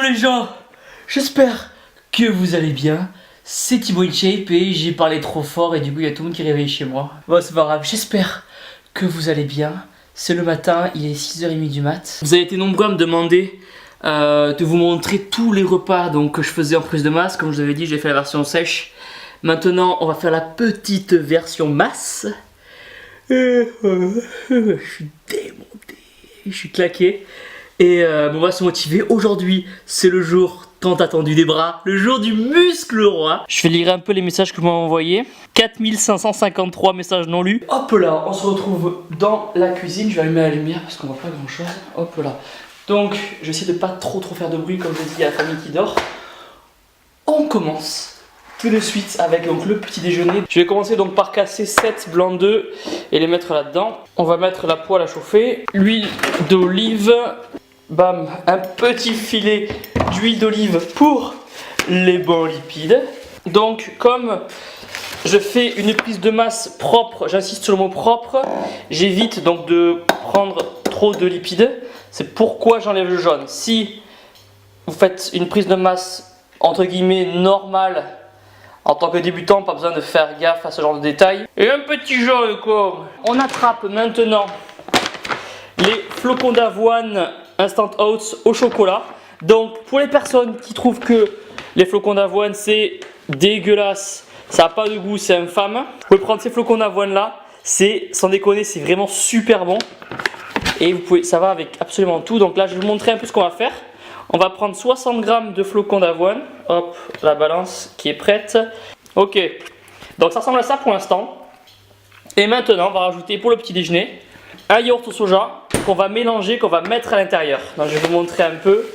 les gens, j'espère que vous allez bien. C'est Thibaut InShape et j'ai parlé trop fort et du coup il y a tout le monde qui est réveillé chez moi. Bon c'est pas grave, j'espère que vous allez bien. C'est le matin, il est 6h30 du mat. Vous avez été nombreux à me demander de vous montrer tous les repas donc, que je faisais en prise de masse. Comme je vous avais dit, j'ai fait la version sèche. Maintenant on va faire la petite version masse. Je suis démonté, je suis claqué. Et on va se motiver. Aujourd'hui, c'est le jour tant attendu des bras, le jour du muscle roi. Je vais lire un peu les messages que vous m'avez envoyés. 4553 messages non lus. Hop là, on se retrouve dans la cuisine. Je vais allumer la lumière parce qu'on voit pas grand chose. Hop là. Donc, je vais essayer de pas trop faire de bruit comme je dis à la famille qui dort. On commence tout de suite avec donc, le petit déjeuner. Je vais commencer donc par casser 7 blancs d'œufs et les mettre là-dedans. On va mettre la poêle à chauffer. L'huile d'olive. Bam, un petit filet d'huile d'olive pour les bons lipides. Donc comme je fais une prise de masse propre, j'insiste sur le mot propre, j'évite donc de prendre trop de lipides. C'est pourquoi j'enlève le jaune. Si vous faites une prise de masse entre guillemets normale, en tant que débutant, pas besoin de faire gaffe à ce genre de détails. Et un petit jaune quoi. On attrape maintenant les flocons d'avoine Instant Oats au chocolat. Donc pour les personnes qui trouvent que les flocons d'avoine c'est dégueulasse, ça n'a pas de goût, c'est infâme, vous pouvez prendre ces flocons d'avoine là, c'est sans déconner, c'est vraiment super bon. Et vous pouvez, ça va avec absolument tout. Donc là je vais vous montrer un peu ce qu'on va faire. On va prendre 60 g de flocons d'avoine. Hop, la balance qui est prête. Ok, donc ça ressemble à ça pour l'instant. Et maintenant on va rajouter pour le petit déjeuner un yaourt au soja qu'on va mélanger, qu'on va mettre à l'intérieur. Donc je vais vous montrer un peu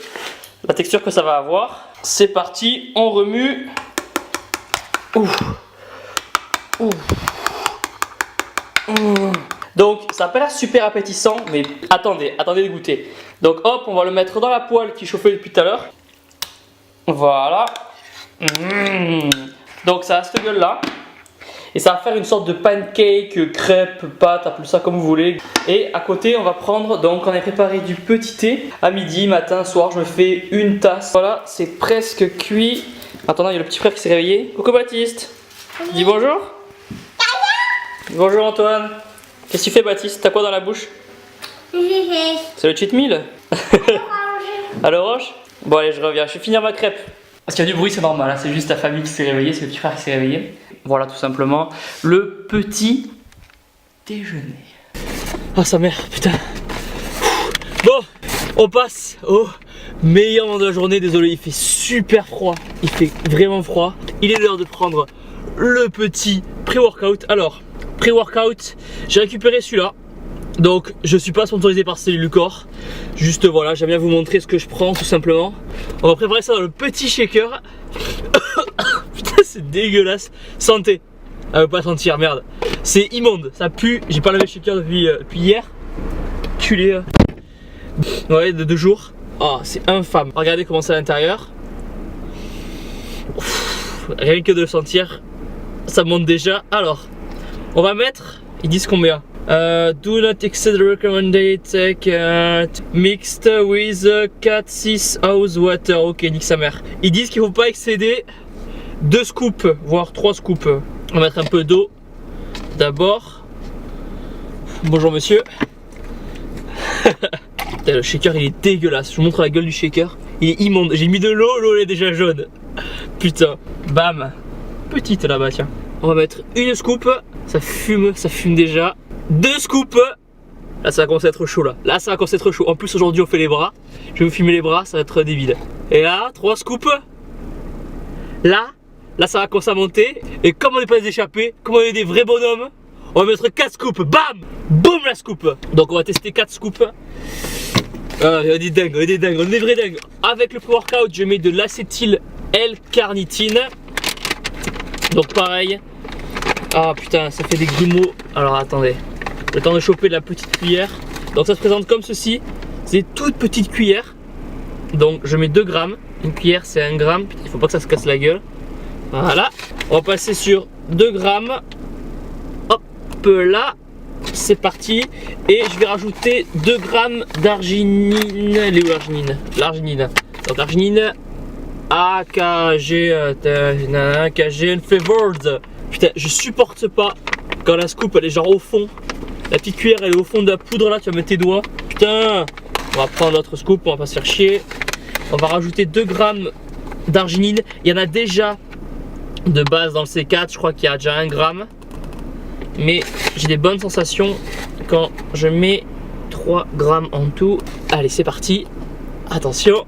la texture que ça va avoir. C'est parti, on remue. Ouh. Ouh. Ouh. Donc ça n'a pas l'air super appétissant, mais attendez de goûter. Donc hop, on va le mettre dans la poêle qui chauffait depuis tout à l'heure. Voilà. Donc ça a cette gueule là. Et ça va faire une sorte de pancake, crêpe, pâte, appelez ça comme vous voulez. Et à côté, on va prendre, donc on a préparé du petit thé. À midi, matin, soir, je me fais une tasse. Voilà, c'est presque cuit. Attends, il y a le petit frère qui s'est réveillé. Coucou Baptiste. Oui. Dis bonjour. Bonjour Antoine. Qu'est-ce que tu fais Baptiste? T'as quoi dans la bouche? C'est le cheat meal. À l'orange. Bon allez, je reviens, je vais finir ma crêpe. Parce qu'il y a du bruit, c'est normal, hein. C'est juste ta famille qui s'est réveillée, c'est le petit frère qui s'est réveillé. Voilà tout simplement le petit déjeuner. Ah sa mère, putain. Bon, on passe au meilleur moment de la journée. Désolé, il fait super froid. Il fait vraiment froid. Il est l'heure de prendre le petit pré-workout. Alors, pré-workout, j'ai récupéré celui-là. Donc je suis pas sponsorisé par Cellucor. Juste voilà, j'aime bien vous montrer ce que je prends tout simplement. On va préparer ça dans le petit shaker. Putain c'est dégueulasse. Santé. Elle veut pas sentir, merde. C'est immonde, ça pue. J'ai pas lavé le shaker depuis hier. Culé. Ouais, de 2 jours. Ah, c'est infâme. Regardez comment c'est à l'intérieur. Rien que de le sentir, ça monte déjà. Alors, on va mettre, ils disent combien? Do not exceed the recommended mixed with 4-6 ounces water. Ok, nique sa mère. Ils disent qu'il ne faut pas excéder 2 scoops, voire 3 scoops. On va mettre un peu d'eau d'abord. Bonjour monsieur. Putain, le shaker il est dégueulasse. Je vous montre la gueule du shaker. Il est immonde. J'ai mis de l'eau, l'eau elle est déjà jaune. Putain. Bam. Petite là-bas, tiens. On va mettre une scoop. Ça fume déjà. 2 scoops. Là ça va commencer à être chaud là. Là ça va commencer à être chaud. En plus aujourd'hui on fait les bras. Je vais vous filmer les bras, ça va être débile. Et là 3 scoops. Là ça va commencer à monter. Et comme on n'est pas des échappés, comme on est des vrais bonhommes, on va mettre 4 scoops. Bam. Boum la scoop. Donc on va tester 4 scoops. On est des dingues, on est des dingues, on est des vrais dingues. Avec le pré-workout je mets de l'acétyl L-carnitine. Donc pareil. Ah putain ça fait des grumeaux. Alors attendez. Le temps de choper de la petite cuillère. Donc ça se présente comme ceci. C'est des toutes petites cuillères. Donc je mets 2 grammes. Une cuillère c'est 1 gramme. Il faut pas que ça se casse la gueule. Voilà. On va passer sur 2 grammes. Hop là. C'est parti. Et je vais rajouter 2 grammes d'arginine. Elle est où l'arginine? L'arginine. Donc arginine, AKG, AKG Unfavored. Putain, je supporte pas quand la scoop elle est genre au fond. La petite cuillère elle est au fond de la poudre là, tu vas mettre tes doigts. Putain, on va prendre l'autre scoop, on va pas se faire chier. On va rajouter 2 grammes d'arginine. Il y en a déjà de base dans le C4, je crois qu'il y a déjà 1 gramme. Mais j'ai des bonnes sensations quand je mets 3 grammes en tout. Allez, c'est parti. Attention,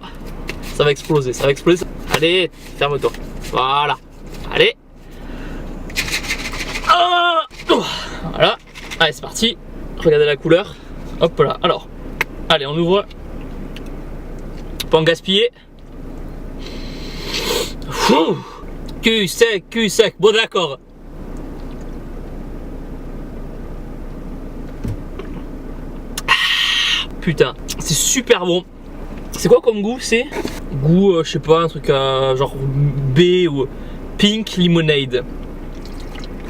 ça va exploser, ça va exploser. Allez, ferme-toi. Voilà. Allez. Oh, voilà. Allez, c'est parti. Regardez la couleur. Hop là. Alors, allez, on ouvre. Pas en gaspiller. Cul sec, cul sec. Bon, d'accord. Putain, c'est super bon. C'est quoi comme goût? C'est goût, je sais pas, un truc genre B ou pink lemonade.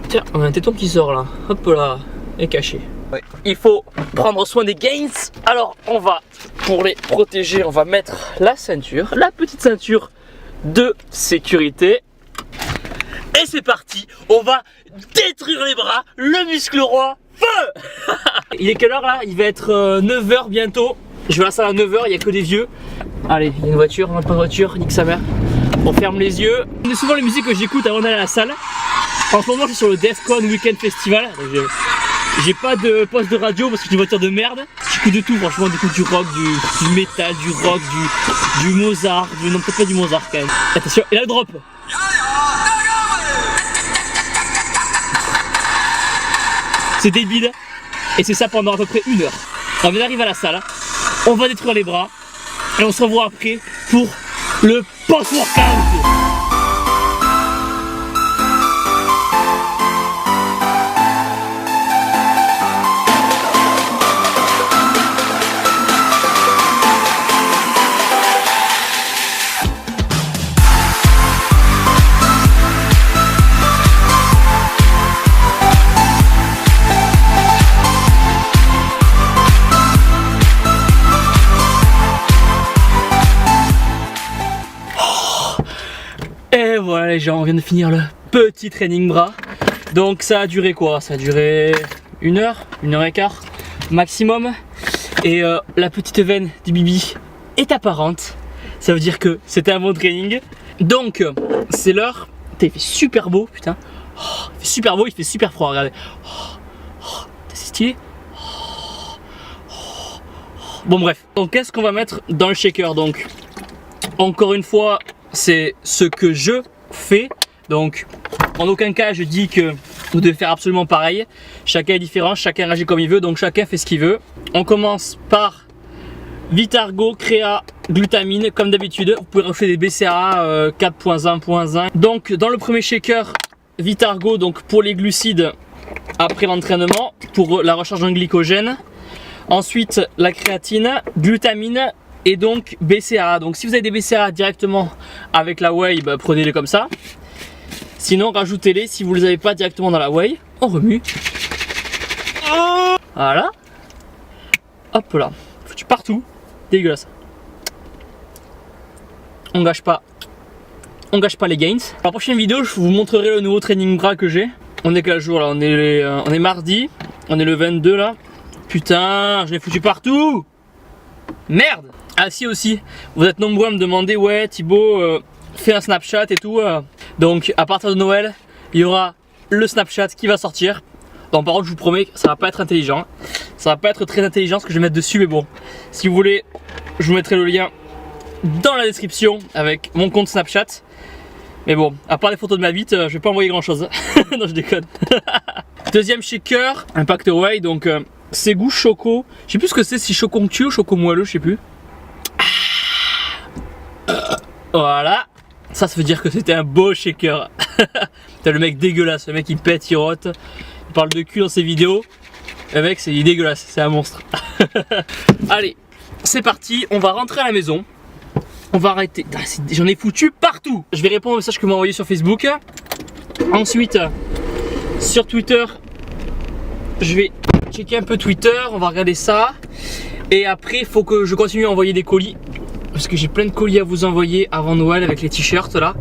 Tiens, on a un téton qui sort là. Hop là, est caché. Ouais. Il faut prendre soin des gains. Alors on va, pour les protéger, on va mettre la ceinture, la petite ceinture de sécurité. Et c'est parti, on va détruire les bras, le muscle roi, feu. Il est quelle heure là? Il va être 9h bientôt. Je vais à la salle à 9h, il n'y a que des vieux. Allez, il y a une voiture, on n'a pas de voiture, nique sa mère. On ferme les yeux. C'est souvent les musiques que j'écoute avant d'aller à la salle. En ce moment je suis sur le Defcon Weekend Festival. J'ai pas de poste de radio parce que j'ai une voiture de merde. J'écoute de tout franchement, j'écoute du rock, du métal, du rock, du Mozart, non peut-être pas du Mozart quand même. Attention, et là le drop. C'est débile. Et c'est ça pendant à peu près 1 heure. On vient d'arriver à la salle, on va détruire les bras et on se revoit après pour le post-workout. Et voilà les gens, on vient de finir le petit training bras. Donc ça a duré quoi? Ça a duré 1 heure, 1 heure et quart maximum. Et la petite veine du bibi est apparente. Ça veut dire que c'était un bon training. Donc c'est l'heure. Il fait super beau, putain. Oh, il fait super beau, il fait super froid, regardez. C'est stylé. Bon bref, donc qu'est-ce qu'on va mettre dans le shaker? Donc encore une fois, c'est ce que je fais. Donc en aucun cas je dis que vous devez faire absolument pareil. Chacun est différent, chacun réagit comme il veut, donc chacun fait ce qu'il veut. On commence par Vitargo, Créa, Glutamine comme d'habitude. Vous pouvez rajouter des BCAA 4.1.1. Donc dans le premier shaker, Vitargo donc pour les glucides après l'entraînement, pour la recharge en glycogène. Ensuite la créatine, glutamine et donc BCAA. Donc si vous avez des BCAA directement avec la whey, bah, prenez-les comme ça. Sinon rajoutez-les si vous ne les avez pas directement dans la whey. On remue. Voilà. Hop là. Foutu partout. Dégueulasse. On gâche pas. On gâche pas les gains. Dans la prochaine vidéo, je vous montrerai le nouveau training bras que j'ai. On est quel jour là? On est mardi. On est le 22 là. Putain, je l'ai foutu partout. Merde. Ah si aussi, vous êtes nombreux à me demander, ouais Thibaut, fais un Snapchat et tout. Donc à partir de Noël, il y aura le Snapchat qui va sortir. Donc par contre je vous promets que ça va pas être intelligent. Ça va pas être très intelligent ce que je vais mettre dessus, mais bon. Si vous voulez, je vous mettrai le lien dans la description avec mon compte Snapchat. Mais bon, à part les photos de ma bite, je vais pas envoyer grand chose. Non je déconne. Deuxième shaker, Impact Whey, donc c'est goût choco. Je sais plus ce que c'est, si choco onctueux ou choco moelleux, je sais plus. Voilà, ça veut dire que c'était un beau shaker. T'as le mec dégueulasse, le mec il pète, il rote, il parle de cul dans ses vidéos. Le mec c'est dégueulasse, c'est un monstre. Allez, c'est parti, on va rentrer à la maison. On va arrêter, j'en ai foutu partout. Je vais répondre au message que m'a envoyé sur Facebook. Ensuite, sur Twitter, je vais checker un peu Twitter, on va regarder ça. Et après il faut que je continue à envoyer des colis parce que j'ai plein de colis à vous envoyer avant Noël avec les t-shirts là.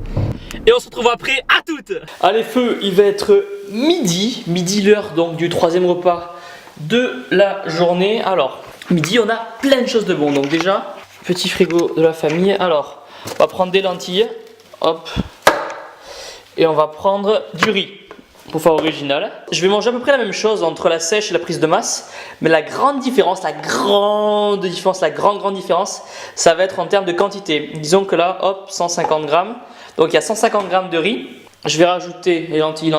Et on se retrouve après, à toutes. Allez feu, il va être midi l'heure donc du troisième repas de la journée. Alors, midi on a plein de choses de bon. Donc déjà, petit frigo de la famille. Alors, on va prendre des lentilles, hop. Et on va prendre du riz. Pour faire original. Je vais manger à peu près la même chose entre la sèche et la prise de masse, mais la grande différence, ça va être en termes de quantité. Disons que là, hop, 150 grammes. Donc il y a 150 grammes de riz. Je vais rajouter les lentilles.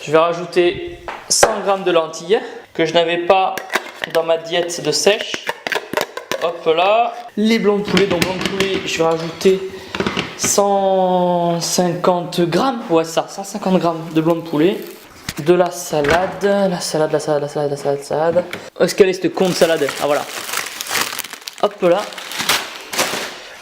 Je vais rajouter 100 grammes de lentilles que je n'avais pas dans ma diète de sèche. Hop là. Les blancs de poulet, donc blancs de poulet, je vais rajouter 150 grammes, ouais ça, 150 grammes de blanc de poulet, de la salade. Où est-ce qu'elle est cette con de salade? Ah voilà. Hop là.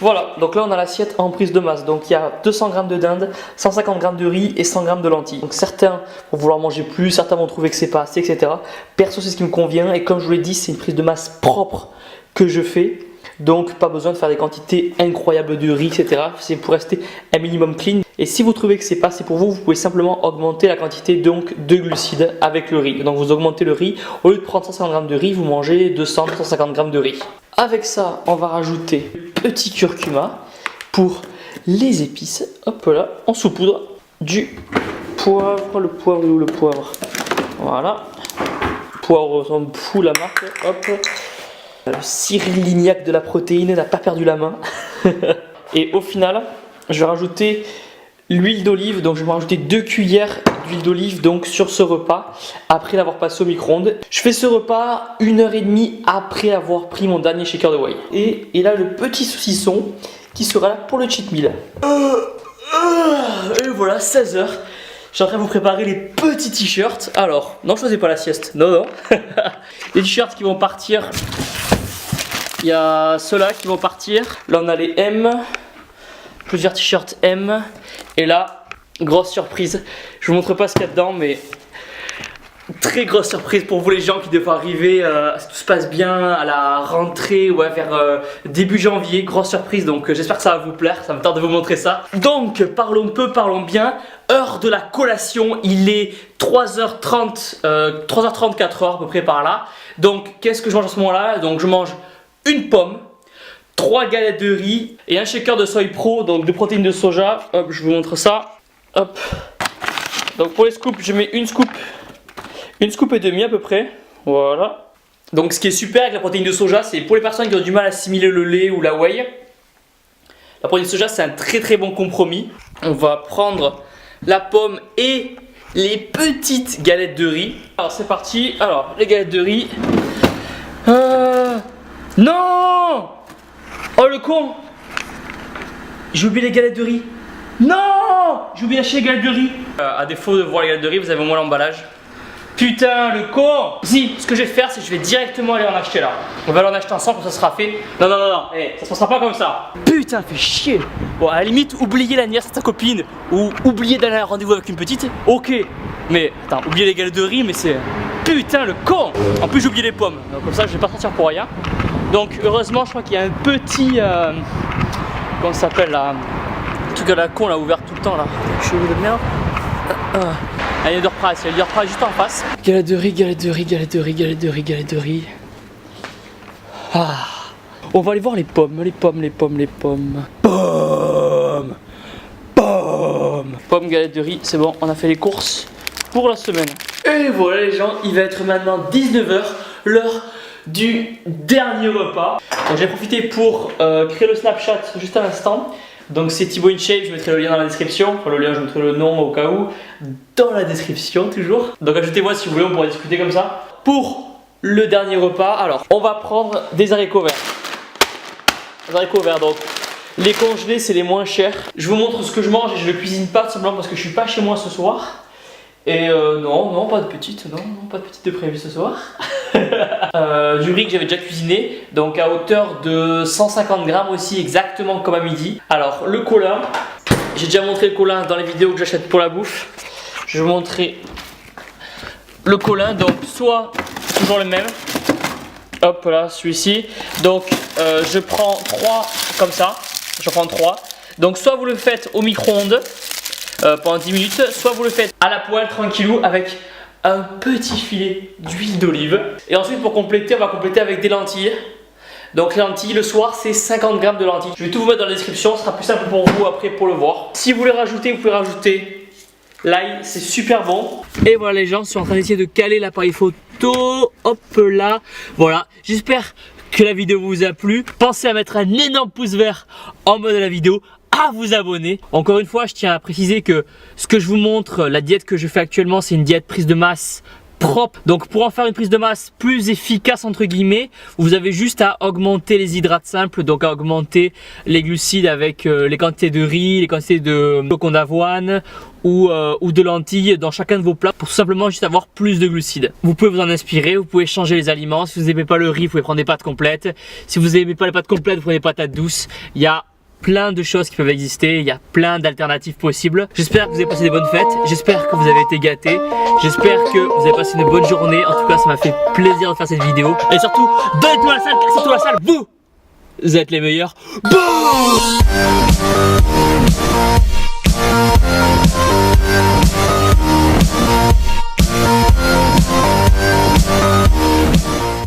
Voilà, donc là on a l'assiette en prise de masse. Donc il y a 200 grammes de dinde, 150 grammes de riz et 100 grammes de lentilles. Donc certains vont vouloir manger plus, certains vont trouver que c'est pas assez, etc. Perso c'est ce qui me convient et comme je vous l'ai dit, c'est une prise de masse propre que je fais. Donc pas besoin de faire des quantités incroyables de riz, etc. C'est pour rester un minimum clean. Et si vous trouvez que c'est pas assez pour vous, vous pouvez simplement augmenter la quantité donc de glucides avec le riz. Donc vous augmentez le riz, au lieu de prendre 150 grammes de riz, vous mangez 200-250 grammes de riz. Avec ça, on va rajouter petit curcuma pour les épices. Hop là, on saupoudre du poivre. Le poivre, où le poivre? Voilà. Poivre, on me fout la marque. Hop. Le Cyril Lignac de la protéine n'a pas perdu la main. Et au final, je vais rajouter l'huile d'olive. Donc je vais rajouter 2 cuillères d'huile d'olive donc sur ce repas après l'avoir passé au micro-ondes. Je fais ce repas 1h30 après avoir pris mon dernier shaker de whey. Et là le petit saucisson qui sera là pour le cheat meal. Et voilà, 16h. Je suis en train de vous préparer les petits t-shirts. Alors, non, je faisais pas la sieste. Non. Les t-shirts qui vont partir. Il y a ceux-là qui vont partir. Là, on a les M. Plusieurs t-shirts M. Et là, grosse surprise. Je vous montre pas ce qu'il y a dedans, mais très grosse surprise pour vous les gens qui devaient arriver. Si tout se passe bien à la rentrée, ouais, vers début janvier. Grosse surprise, donc j'espère que ça va vous plaire. Ça me tarde de vous montrer ça. Donc, parlons peu, parlons bien. Heure de la collation, il est 3h30, 3h34 à peu près par là. Donc, qu'est-ce que je mange à ce moment-là? Donc, je mange une pomme, 3 galettes de riz et un shaker de soy pro, donc de protéines de soja. Hop, je vous montre ça. Hop. Donc pour les scoops, je mets une scoop et demie à peu près. Voilà. Donc ce qui est super avec la protéine de soja, c'est pour les personnes qui ont du mal à assimiler le lait ou la whey. La protéine de soja, c'est un très bon compromis. On va prendre la pomme et les petites galettes de riz. Alors c'est parti. Alors les galettes de riz. Non! Oh le con! J'ai oublié les galettes de riz. Non! J'ai oublié d'acheter les galettes de riz. À défaut de voir les galettes de riz, vous avez au moins l'emballage. Putain, le con! Si, ce que je vais faire, c'est que je vais directement aller en acheter là. On va aller en acheter ensemble, ça sera fait. Non, hey, ça se passera pas comme ça. Putain, fait chier. Bon, à la limite, oublier l'anniversaire de ta copine ou oublier d'aller à un rendez-vous avec une petite, ok. Mais, attends, oublier les galettes de riz, mais c'est... Putain, le con! En plus, j'ai oublié les pommes. Donc, comme ça, je vais pas sortir pour rien. Donc, heureusement, je crois qu'il y a un petit... comment ça s'appelle là? Le truc à la con là, ouvert tout le temps là. Cheveux de merde. Il y a Leaderprice, il y a Leaderprice juste en face. Galette de riz, galette de riz, galette de riz, galette de riz, galette de riz. Ah. On va aller voir les pommes, les pommes. Pommes, galette de riz, c'est bon, on a fait les courses pour la semaine. Et voilà les gens, il va être maintenant 19h, l'heure du dernier repas. Donc j'ai profité pour créer le Snapchat juste à l'instant. Donc c'est Thibaut InShape, je mettrai le lien dans la description. Enfin le lien, je mettrai le nom au cas où dans la description toujours. Donc ajoutez-moi si vous voulez, on pourra discuter comme ça. Pour le dernier repas, alors on va prendre des haricots verts. Des haricots verts, donc les congelés c'est les moins chers. Je vous montre ce que je mange et je ne cuisine pas tout simplement parce que je suis pas chez moi ce soir. Et non, pas de petite, pas de petite de prévu ce soir. Du riz que j'avais déjà cuisiné, donc à hauteur de 150 grammes aussi, exactement comme à midi. Alors le colin, j'ai déjà montré le colin dans les vidéos que j'achète pour la bouffe. Je vais vous montrer le colin, donc soit toujours le même, Hop là, celui-ci. Donc je prends 3 comme ça. Je prends 3. Donc soit vous le faites au micro-ondes pendant 10 minutes, soit vous le faites à la poêle tranquillou avec un petit filet d'huile d'olive. Et ensuite pour compléter, on va compléter avec des lentilles. Donc les lentilles, le soir, c'est 50 grammes de lentilles. Je vais tout vous mettre dans la description, ce sera plus simple pour vous après pour le voir. Si vous voulez rajouter, vous pouvez rajouter l'ail, c'est super bon. Et voilà les gens, je suis en train d'essayer de caler l'appareil photo. Hop là, voilà. J'espère que la vidéo vous a plu. Pensez à mettre un énorme pouce vert en bas de la vidéo, à vous abonner. Encore une fois, je tiens à préciser que ce que je vous montre, la diète que je fais actuellement, c'est une diète prise de masse propre. Donc pour en faire une prise de masse plus efficace entre guillemets, vous avez juste à augmenter les hydrates simples, donc à augmenter les glucides avec les quantités de riz, les quantités de flocons d'avoine ou de lentilles dans chacun de vos plats pour tout simplement juste avoir plus de glucides. Vous pouvez vous en inspirer, vous pouvez changer les aliments. Si vous n'aimez pas le riz, vous pouvez prendre des pâtes complètes. Si vous n'aimez pas les pâtes complètes, vous prenez des patates douces. Il y a plein de choses qui peuvent exister, il y a plein d'alternatives possibles. J'espère que vous avez passé des bonnes fêtes, j'espère que vous avez été gâtés, j'espère que vous avez passé une bonne journée. En tout cas, ça m'a fait plaisir de faire cette vidéo. Et surtout, donnez-moi la salle, cassez-toi la salle, vous êtes les meilleurs. Boum.